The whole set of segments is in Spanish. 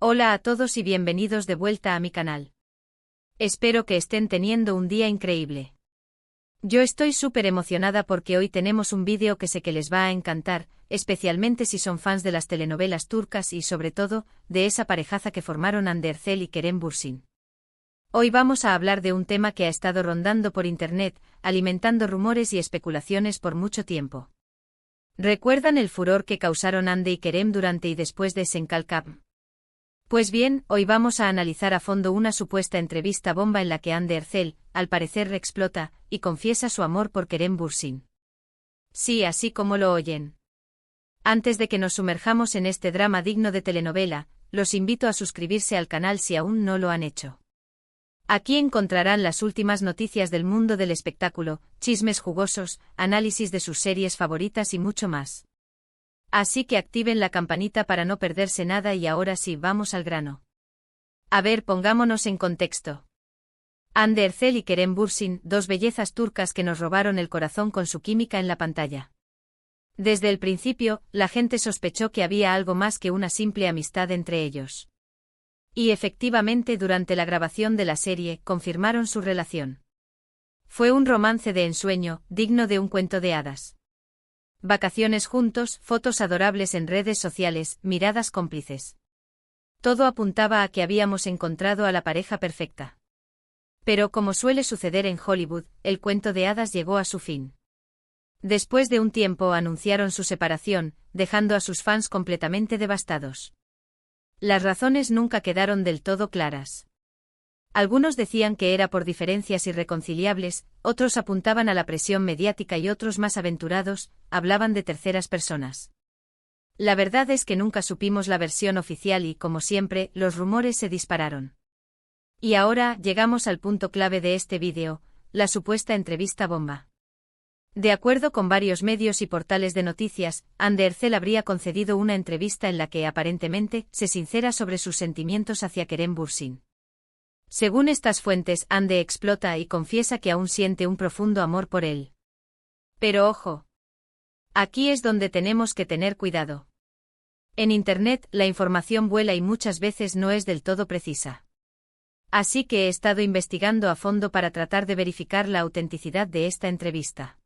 Hola a todos y bienvenidos de vuelta a mi canal. Espero que estén teniendo un día increíble. Yo estoy súper emocionada porque hoy tenemos un vídeo que sé que les va a encantar, especialmente si son fans de las telenovelas turcas y sobre todo, de esa parejaza que formaron Hande Erçel y Kerem Bürsin. Hoy vamos a hablar de un tema que ha estado rondando por internet, alimentando rumores y especulaciones por mucho tiempo. ¿Recuerdan el furor que causaron Hande y Kerem durante y después de Sen Cup? Pues bien, hoy vamos a analizar a fondo una supuesta entrevista bomba en la que Hande Erçel, al parecer explota, y confiesa su amor por Kerem Bürsin. Sí, así como lo oyen. Antes de que nos sumerjamos en este drama digno de telenovela, los invito a suscribirse al canal si aún no lo han hecho. Aquí encontrarán las últimas noticias del mundo del espectáculo, chismes jugosos, análisis de sus series favoritas y mucho más. Así que activen la campanita para no perderse nada y ahora sí vamos al grano. A ver, pongámonos en contexto. Hande Erçel y Kerem Bürsin, dos bellezas turcas que nos robaron el corazón con su química en la pantalla. Desde el principio, la gente sospechó que había algo más que una simple amistad entre ellos. Y efectivamente durante la grabación de la serie confirmaron su relación. Fue un romance de ensueño, digno de un cuento de hadas. Vacaciones juntos, fotos adorables en redes sociales, miradas cómplices. Todo apuntaba a que habíamos encontrado a la pareja perfecta. Pero como suele suceder en Hollywood, el cuento de hadas llegó a su fin. Después de un tiempo anunciaron su separación, dejando a sus fans completamente devastados. Las razones nunca quedaron del todo claras. Algunos decían que era por diferencias irreconciliables, otros apuntaban a la presión mediática y otros más aventurados, hablaban de terceras personas. La verdad es que nunca supimos la versión oficial y, como siempre, los rumores se dispararon. Y ahora llegamos al punto clave de este vídeo, la supuesta entrevista bomba. De acuerdo con varios medios y portales de noticias, Hande Erçel habría concedido una entrevista en la que aparentemente se sincera sobre sus sentimientos hacia Kerem Bürsin. Según estas fuentes, Hande explota y confiesa que aún siente un profundo amor por él. Pero ojo. Aquí es donde tenemos que tener cuidado. En Internet, la información vuela y muchas veces no es del todo precisa. Así que he estado investigando a fondo para tratar de verificar la autenticidad de esta entrevista.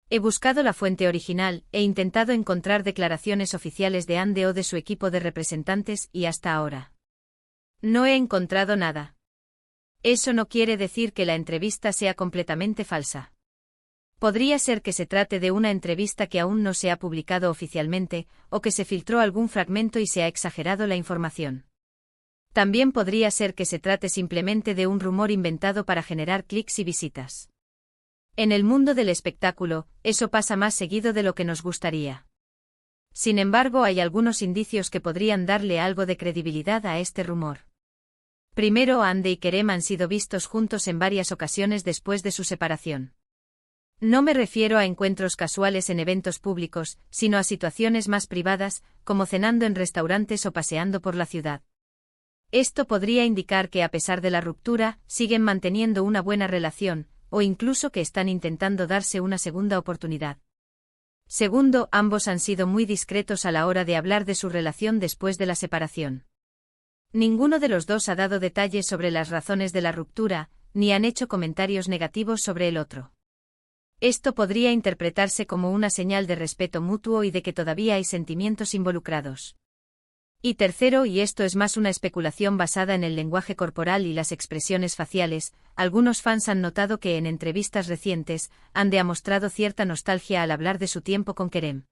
He buscado la fuente original, he intentado encontrar declaraciones oficiales de Hande o de su equipo de representantes y hasta ahora no he encontrado nada. Eso no quiere decir que la entrevista sea completamente falsa. Podría ser que se trate de una entrevista que aún no se ha publicado oficialmente, o que se filtró algún fragmento y se ha exagerado la información. También podría ser que se trate simplemente de un rumor inventado para generar clics y visitas. En el mundo del espectáculo, eso pasa más seguido de lo que nos gustaría. Sin embargo, hay algunos indicios que podrían darle algo de credibilidad a este rumor. Primero, Hande y Kerem han sido vistos juntos en varias ocasiones después de su separación. No me refiero a encuentros casuales en eventos públicos, sino a situaciones más privadas, como cenando en restaurantes o paseando por la ciudad. Esto podría indicar que a pesar de la ruptura, siguen manteniendo una buena relación, o incluso que están intentando darse una segunda oportunidad. Segundo, ambos han sido muy discretos a la hora de hablar de su relación después de la separación. Ninguno de los dos ha dado detalles sobre las razones de la ruptura, ni han hecho comentarios negativos sobre el otro. Esto podría interpretarse como una señal de respeto mutuo y de que todavía hay sentimientos involucrados. Y tercero, y esto es más una especulación basada en el lenguaje corporal y las expresiones faciales, algunos fans han notado que en entrevistas recientes, Hande ha mostrado cierta nostalgia al hablar de su tiempo con Kerem.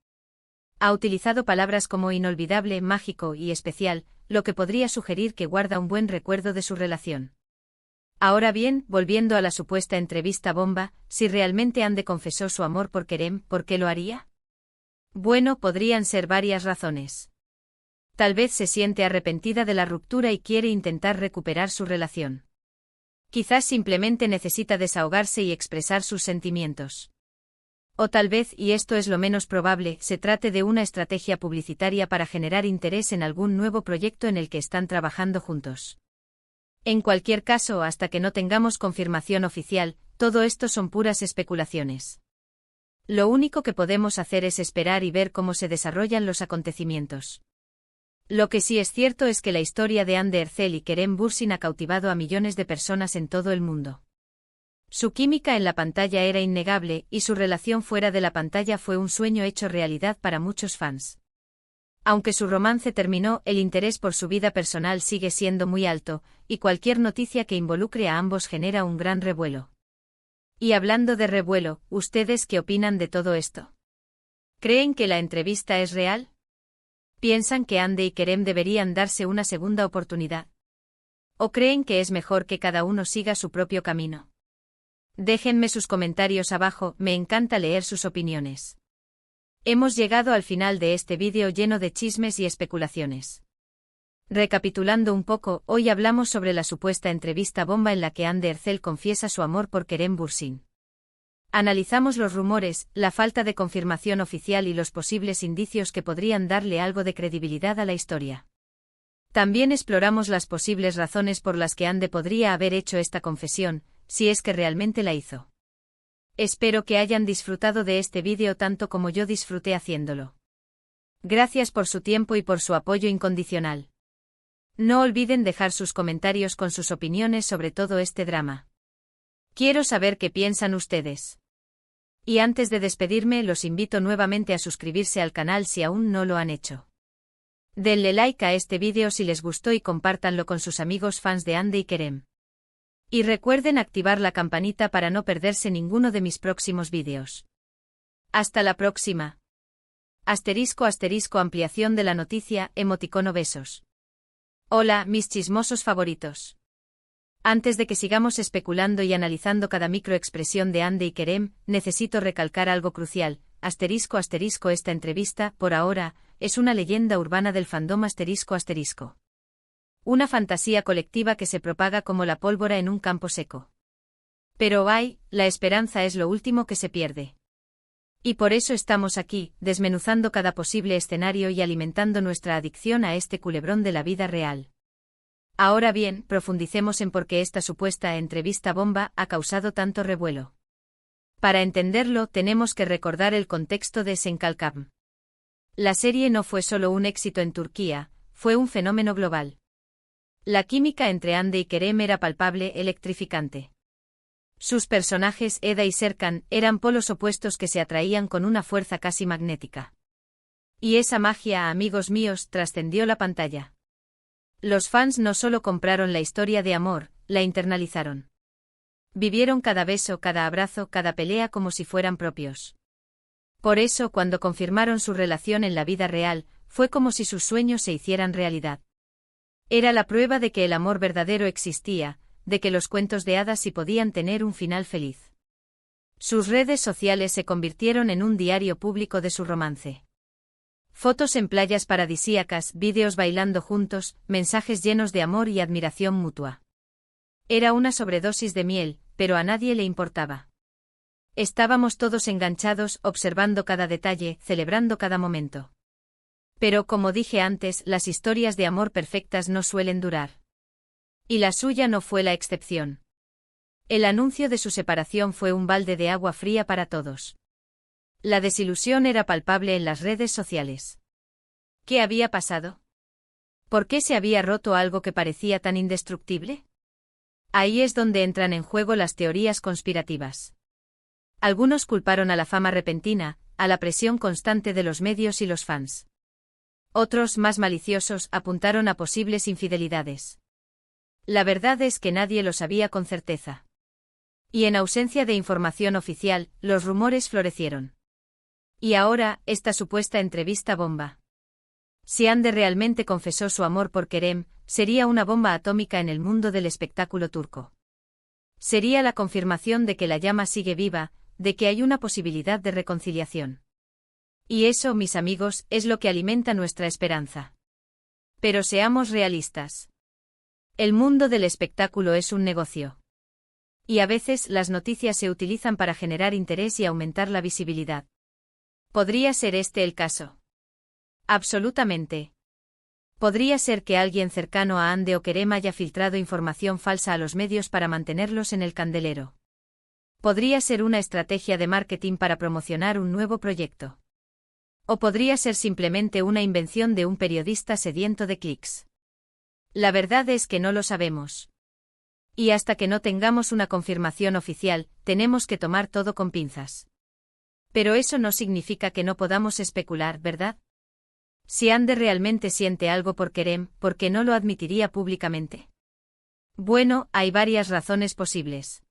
Ha utilizado palabras como inolvidable, mágico y especial, lo que podría sugerir que guarda un buen recuerdo de su relación. Ahora bien, volviendo a la supuesta entrevista bomba, si realmente Hande confesó su amor por Kerem, ¿por qué lo haría? Bueno, podrían ser varias razones. Tal vez se siente arrepentida de la ruptura y quiere intentar recuperar su relación. Quizás simplemente necesita desahogarse y expresar sus sentimientos. O tal vez, y esto es lo menos probable, se trate de una estrategia publicitaria para generar interés en algún nuevo proyecto en el que están trabajando juntos. En cualquier caso, hasta que no tengamos confirmación oficial, todo esto son puras especulaciones. Lo único que podemos hacer es esperar y ver cómo se desarrollan los acontecimientos. Lo que sí es cierto es que la historia de Anne Ercel y Kerem Bürsin ha cautivado a millones de personas en todo el mundo. Su química en la pantalla era innegable, y su relación fuera de la pantalla fue un sueño hecho realidad para muchos fans. Aunque su romance terminó, el interés por su vida personal sigue siendo muy alto, y cualquier noticia que involucre a ambos genera un gran revuelo. Y hablando de revuelo, ¿ustedes qué opinan de todo esto? ¿Creen que la entrevista es real? ¿Piensan que Hande y Kerem deberían darse una segunda oportunidad? ¿O creen que es mejor que cada uno siga su propio camino? Déjenme sus comentarios abajo, me encanta leer sus opiniones. Hemos llegado al final de este vídeo lleno de chismes y especulaciones. Recapitulando un poco, hoy hablamos sobre la supuesta entrevista bomba en la que Hande Ercel confiesa su amor por Kerem Bürsin. Analizamos los rumores, la falta de confirmación oficial y los posibles indicios que podrían darle algo de credibilidad a la historia. También exploramos las posibles razones por las que Hande podría haber hecho esta confesión, si es que realmente la hizo. Espero que hayan disfrutado de este vídeo tanto como yo disfruté haciéndolo. Gracias por su tiempo y por su apoyo incondicional. No olviden dejar sus comentarios con sus opiniones sobre todo este drama. Quiero saber qué piensan ustedes. Y antes de despedirme, los invito nuevamente a suscribirse al canal si aún no lo han hecho. Denle like a este vídeo si les gustó y compártanlo con sus amigos fans de Hande y Kerem. Y recuerden activar la campanita para no perderse ninguno de mis próximos vídeos. Hasta la próxima. *** ampliación de la noticia, emoticono besos. Hola, mis chismosos favoritos. Antes de que sigamos especulando y analizando cada microexpresión de Hande y Kerem, necesito recalcar algo crucial, ***, esta entrevista, por ahora, es una leyenda urbana del fandom ***. Una fantasía colectiva que se propaga como la pólvora en un campo seco. Pero la esperanza es lo último que se pierde. Y por eso estamos aquí, desmenuzando cada posible escenario y alimentando nuestra adicción a este culebrón de la vida real. Ahora bien, profundicemos en por qué esta supuesta entrevista bomba ha causado tanto revuelo. Para entenderlo, tenemos que recordar el contexto de Senkalkam. La serie no fue solo un éxito en Turquía, fue un fenómeno global. La química entre Hande y Kerem era palpable, electrificante. Sus personajes, Eda y Serkan, eran polos opuestos que se atraían con una fuerza casi magnética. Y esa magia, amigos míos, trascendió la pantalla. Los fans no solo compraron la historia de amor, la internalizaron. Vivieron cada beso, cada abrazo, cada pelea como si fueran propios. Por eso, cuando confirmaron su relación en la vida real, fue como si sus sueños se hicieran realidad. Era la prueba de que el amor verdadero existía, de que los cuentos de hadas sí podían tener un final feliz. Sus redes sociales se convirtieron en un diario público de su romance. Fotos en playas paradisíacas, vídeos bailando juntos, mensajes llenos de amor y admiración mutua. Era una sobredosis de miel, pero a nadie le importaba. Estábamos todos enganchados, observando cada detalle, celebrando cada momento. Pero como dije antes, las historias de amor perfectas no suelen durar. Y la suya no fue la excepción. El anuncio de su separación fue un balde de agua fría para todos. La desilusión era palpable en las redes sociales. ¿Qué había pasado? ¿Por qué se había roto algo que parecía tan indestructible? Ahí es donde entran en juego las teorías conspirativas. Algunos culparon a la fama repentina, a la presión constante de los medios y los fans. Otros, más maliciosos, apuntaron a posibles infidelidades. La verdad es que nadie lo sabía con certeza. Y en ausencia de información oficial, los rumores florecieron. Y ahora, esta supuesta entrevista bomba. Si Hande realmente confesó su amor por Kerem, sería una bomba atómica en el mundo del espectáculo turco. Sería la confirmación de que la llama sigue viva, de que hay una posibilidad de reconciliación. Y eso, mis amigos, es lo que alimenta nuestra esperanza. Pero seamos realistas. El mundo del espectáculo es un negocio. Y a veces las noticias se utilizan para generar interés y aumentar la visibilidad. ¿Podría ser este el caso? Absolutamente. Podría ser que alguien cercano a Hande o Kerem haya filtrado información falsa a los medios para mantenerlos en el candelero. Podría ser una estrategia de marketing para promocionar un nuevo proyecto. O podría ser simplemente una invención de un periodista sediento de clics. La verdad es que no lo sabemos. Y hasta que no tengamos una confirmación oficial, tenemos que tomar todo con pinzas. Pero eso no significa que no podamos especular, ¿verdad? Si Ande realmente siente algo por Kerem, ¿por qué no lo admitiría públicamente? Bueno, hay varias razones posibles.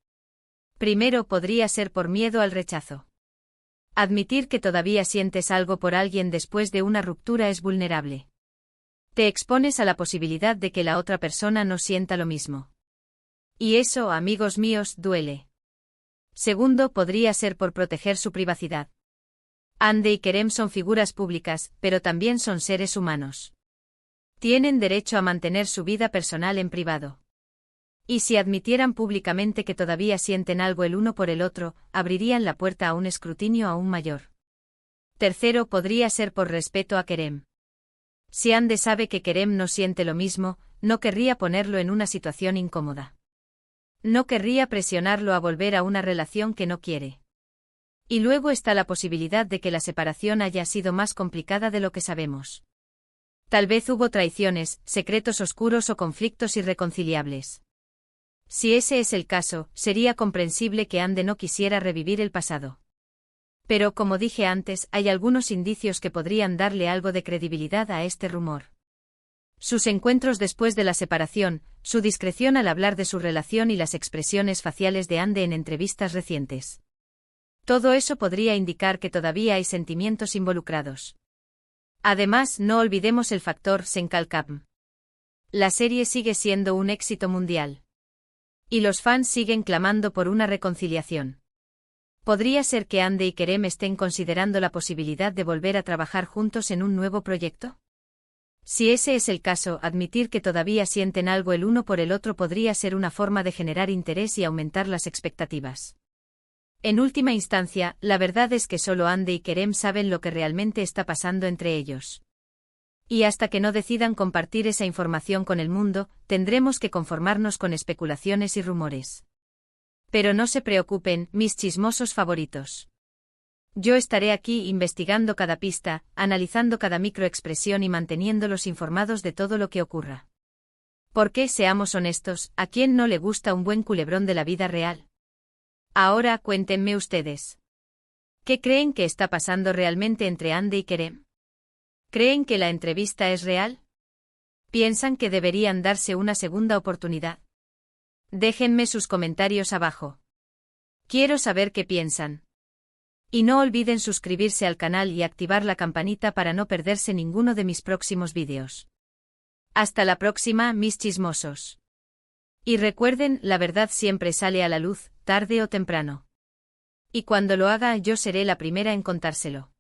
Primero, podría ser por miedo al rechazo. Admitir que todavía sientes algo por alguien después de una ruptura es vulnerable. Te expones a la posibilidad de que la otra persona no sienta lo mismo. Y eso, amigos míos, duele. Segundo, podría ser por proteger su privacidad. Ande y Kerem son figuras públicas, pero también son seres humanos. Tienen derecho a mantener su vida personal en privado. Y si admitieran públicamente que todavía sienten algo el uno por el otro, abrirían la puerta a un escrutinio aún mayor. Tercero, podría ser por respeto a Kerem. Si Ande sabe que Kerem no siente lo mismo, no querría ponerlo en una situación incómoda. No querría presionarlo a volver a una relación que no quiere. Y luego está la posibilidad de que la separación haya sido más complicada de lo que sabemos. Tal vez hubo traiciones, secretos oscuros o conflictos irreconciliables. Si ese es el caso, sería comprensible que Ande no quisiera revivir el pasado. Pero como dije antes, hay algunos indicios que podrían darle algo de credibilidad a este rumor. Sus encuentros después de la separación, su discreción al hablar de su relación y las expresiones faciales de Ande en entrevistas recientes. Todo eso podría indicar que todavía hay sentimientos involucrados. Además, no olvidemos el factor Senkalkam. La serie sigue siendo un éxito mundial. Y los fans siguen clamando por una reconciliación. ¿Podría ser que Ande y Kerem estén considerando la posibilidad de volver a trabajar juntos en un nuevo proyecto? Si ese es el caso, admitir que todavía sienten algo el uno por el otro podría ser una forma de generar interés y aumentar las expectativas. En última instancia, la verdad es que solo Ande y Kerem saben lo que realmente está pasando entre ellos. Y hasta que no decidan compartir esa información con el mundo, tendremos que conformarnos con especulaciones y rumores. Pero no se preocupen, mis chismosos favoritos. Yo estaré aquí investigando cada pista, analizando cada microexpresión y manteniéndolos informados de todo lo que ocurra. Porque, seamos honestos, ¿a quién no le gusta un buen culebrón de la vida real? Ahora cuéntenme ustedes. ¿Qué creen que está pasando realmente entre Ande y Kerem? ¿Creen que la entrevista es real? ¿Piensan que deberían darse una segunda oportunidad? Déjenme sus comentarios abajo. Quiero saber qué piensan. Y no olviden suscribirse al canal y activar la campanita para no perderse ninguno de mis próximos vídeos. Hasta la próxima, mis chismosos. Y recuerden, la verdad siempre sale a la luz, tarde o temprano. Y cuando lo haga yo seré la primera en contárselo.